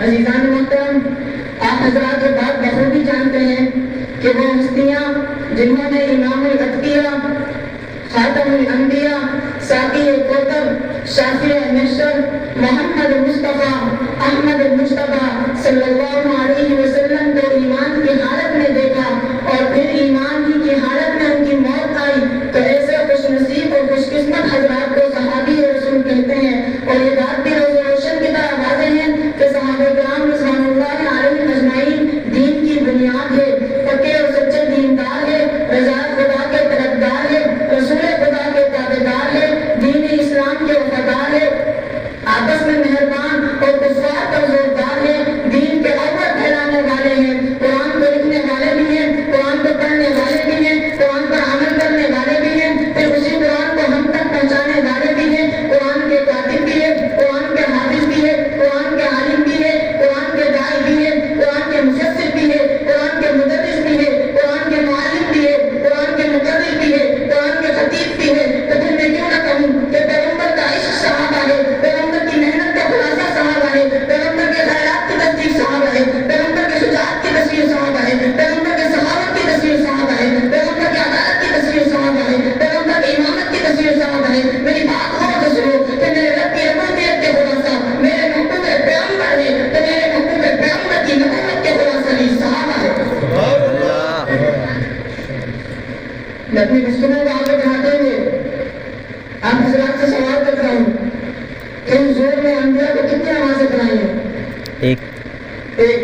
عزیزان محترم، آپ حضرات یہ بات بخوبی جانتے ہیں کہ وہ ہستیاں جنہوں نے امام الاتقیاء، خاتم الانبیاء، ساقی کوثر، شافع محشر، محمد مصطفیٰ احمد مصطفیٰ صلی اللہ علیہ وسلم کو ایمان کی حالت میں دیکھا اور پھر ایمان ہی کی حالت میں ان کی موت آئی، تو ایسے خوش نصیب اور خوش قسمت حضرات کو صحابی رسول کہتے ہیں۔ اور یہ بات بھی روشن کی طرح واضح ہے کہ صحابہ کرام رضوان اللہ علیہم اجمعین دین کی بنیاد ہے، پکے اور سچے دیندار ہے، رضا خدا کے طلبگار ہے، رسول خدا کے تابعدار ہے، دین اسلام کے وفادار ہے، آپس میں مہربان اور کفار پر زوردار ہے، دین کے اول پھیلانے والے ہیں، قرآن کو لکھنے والے بھی ہیں، قرآن کو پڑھنے والے بھی ہیں، قرآن پر عمل کرنے والے بھی ہیں، پھر اسی قرآن کو ہم تک پہنچانے والے بھی ہیں، قرآن کے کاتب بھی ہیں، قرآن کے حافظ بھی ہیں، قرآن کے عالم بھی ہیں، قرآن کے داعی بھی ہیں، قرآن کے مفسر بھی ہیں، قرآن کے مدرس بھی ہیں، قرآن کے معلم بھی ہیں، قرآن کے مقرر بھی ہیں، قرآن کے خطیب بھی ہیں۔ تو پھر میں کیوں نہ کہوں کہ پیغمبر کا عشق صحابہ ہے، پیغمبر کی محنت کا خلاصہ صحابہ ہے، پیغمبر کے خیرات کی تصدیق صحابہ ہے، پیغمبر کے شجاعت کی تصویر صحابہ ہے، پیغمبر کے سخاوت کی تصویر صحابہ ہے، پیغمبر کی عدالت کی تصویر صحابہ ہے، پیغمبر کی امامت کی تصویر صحابہ ہے۔ میری بات غور سے سنو کہ میرے رب کی ربوبیت کے خلاصہ میرے محبوب پیغمبر ہے، تو میرے محبوب پیغمبر کی نبوت کے خلاصہ بھی صحابہ ہے۔ میں اپنی گفتگو کو آگے بڑھاتے ہوئے آپ حضرات سے سوال کرتا ہوں کہ حضور نے انبیاء کو کتنی نمازیں پڑھائی ہیں؟ ایک۔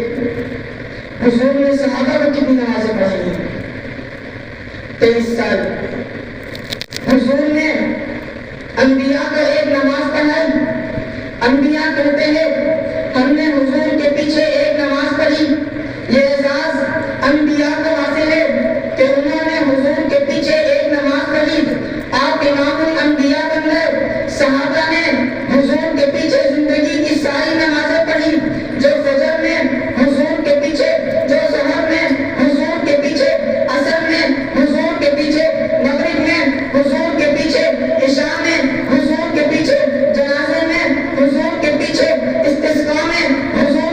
حضور نے صحابہ کو کتنی نمازیں پڑھائی ہیں؟ 23 سال۔ حضور نے انبیاء کو ایک نماز پڑھائی۔ انبیاء کہتے ہیں ہم نے حضور کے پیچھے ایک نماز پڑھی۔ یہ اعزاز انبیاء کو حاصل ہے کہ انہوں نے حضور کے پیچھے ایک نماز پڑھی۔ آپ امام الانبیاء بن گئے۔ صحابہ نے حضور کے پیچھے زندگی کی ساری نمازیں پڑھی، جو فجر میں حضور کے پیچھے، جو ظہر میں حضور کے پیچھے، عصر میں حضور کے پیچھے، مغرب میں حضور کے پیچھے، عشاء میں حضور کے پیچھے، جنازے میں حضور کے پیچھے، استسقاء میں حضور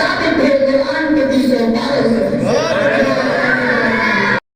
ثابت ہے